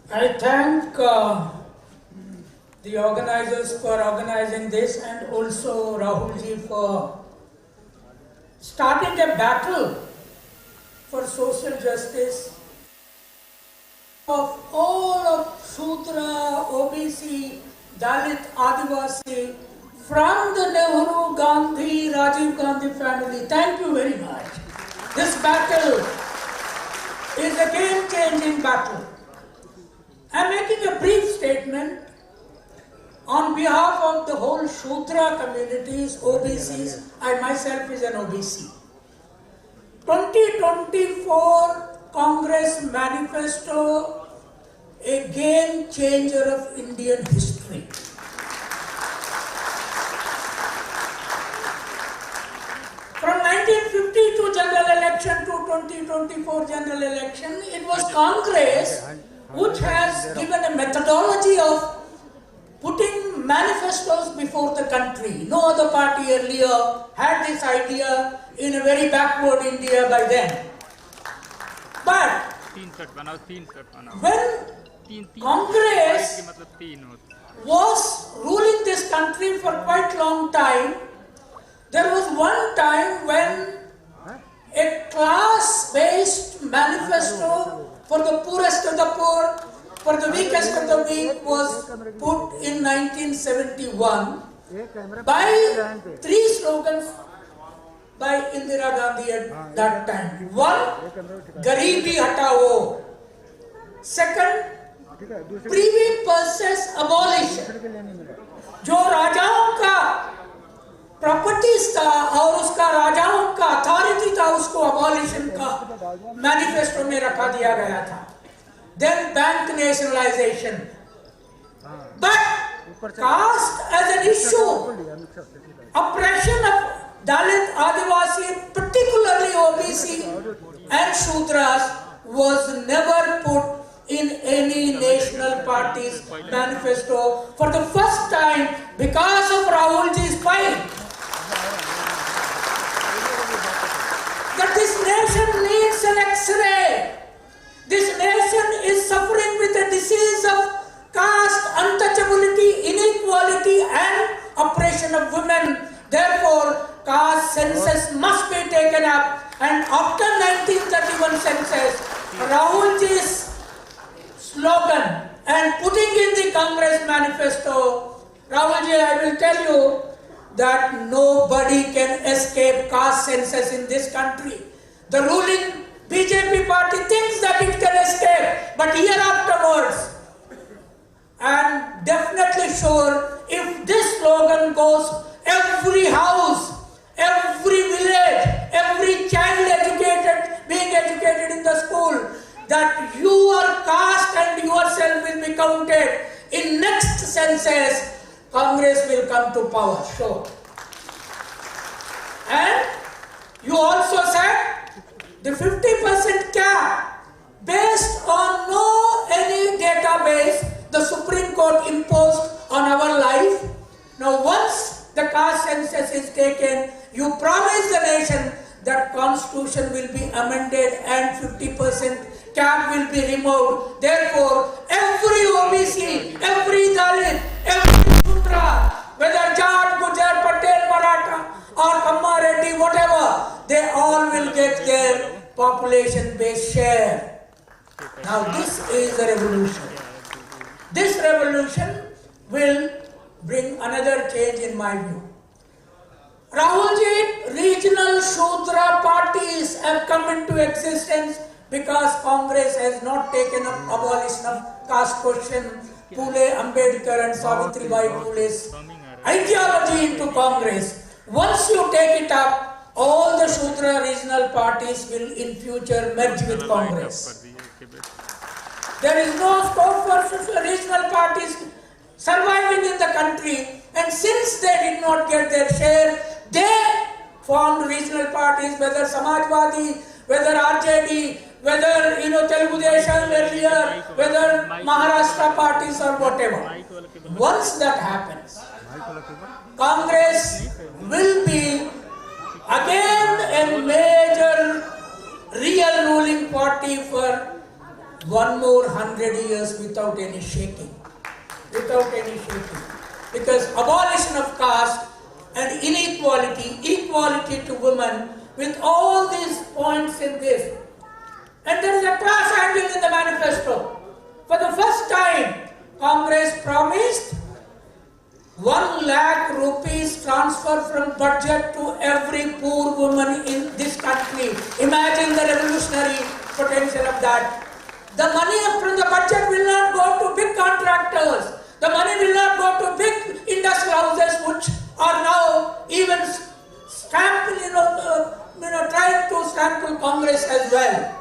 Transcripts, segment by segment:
I thank the organizers for organizing this and also Rahulji for starting a battle for social justice of all of Shudra, OBC, Dalit, Adivasi, from the Nehru, Gandhi, Rajiv Gandhi family. Thank you very much. This battle is a game-changing battle. I am making a brief statement on behalf of the whole Shudra communities, OBCs. I myself is an OBC. 2024 Congress Manifesto, a game changer of Indian history. From 1952 general election to 2024 general election, it was Congress which has given a methodology of putting manifestos before the country. No other party earlier had this idea in a very backward India by then. But when Congress was ruling this country for quite a long time, there was one time when a class-based manifesto for the poorest of the poor, for the weakest of the weak was put in 1971 by three slogans by Indira Gandhi at that time. One, Garibi Hatao. Second, Privy Purses Abolition. जो राजाओं का properties था और उसका राजाओं का authority था, उसको अबॉलिशन का मैनिफेस्टो में रखा दिया गया था. Then bank nationalization. But caste as an issue, oppression of Dalit, Adivasi, particularly OBC and Shudras, was never put in any national party's manifesto for the first time because of Rahulji's fight. That this nation needs an X-ray. This nation is suffering with a disease of caste, untouchability, inequality and oppression of women. Therefore, caste census must be taken up. And after 1931 census, Rahulji's slogan and putting in the Congress manifesto, Rahulji, I will tell you that nobody can escape caste census in this country. The ruling BJP party thinks that it can escape, but year afterwards, I'm definitely sure if this slogan goes, every house, every village, every child being educated in the school, that your caste and yourself will be counted in next census, Congress will come to power, sure. And you also said the 50% cap based on no any database the Supreme Court imposed on our life. Now once the caste census is taken, you promise the nation that constitution will be amended and 50% cap will be removed. Therefore, every OBC, every Dalit, every Shudra, whether Jat, Gujar, Patel, Maratha or Kamma Reddy, whatever, they all will get their population-based share. Now this is a revolution. This revolution will bring another change in my view. Rahulji, regional Shudra parties have come into existence because Congress has not taken up abolition of caste question, Phule, Ambedkar and Savitribai Phule's ideology into Congress. Once you take it up, all the Shudra regional parties will in future merge with Congress. There is no scope for regional parties surviving in the country, and since they did not get their share, they formed regional parties, whether Samajwadi, whether RJD, whether Telugu Desam earlier, whether Maharashtra parties or whatever. Once that happens, Congress will be again a major real ruling party for one more 100 years without any shaking. Without any shaking. Because abolition of caste and inequality, equality to women, with all these points in this. And there is a class angle in the manifesto. For the first time, Congress promised 1 lakh rupees transfer from budget to every poor woman in this country. Imagine the revolutionary potential of that. The money from the budget will not go to big contractors. The money will not go to big industrial houses which are now even trying to stample Congress as well.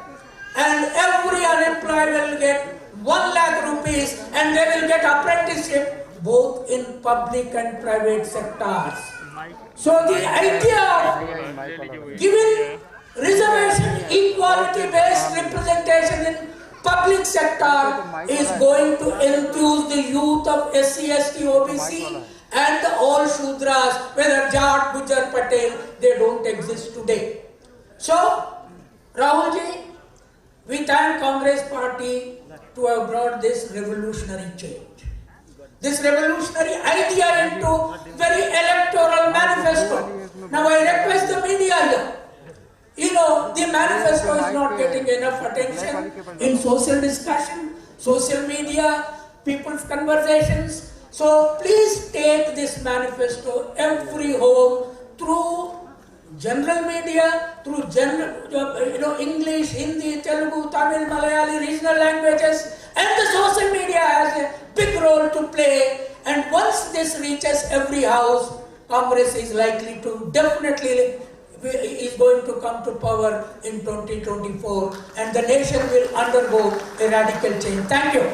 And every unemployed will get 1 lakh rupees and they will get apprenticeship both in public and private sectors. So the idea of giving reservation, equality-based representation in public sector is going to enthuse the youth of SC, ST, OBC and all Shudras, whether Jat, Gujar, Patel, they don't exist today. So, Rahulji, we thank Congress party to have brought this revolutionary change. This revolutionary idea into very electoral manifesto. Now I request the media here. You know, the manifesto is not getting enough attention in social discussion, social media, people's conversations. So please take this manifesto every home through general media, through English, Hindi, Telugu, Tamil, Malayali, regional languages, and the social media has a big role to play. And once this reaches every house, Congress is likely to definitely is going to come to power in 2024, and the nation will undergo a radical change. Thank you.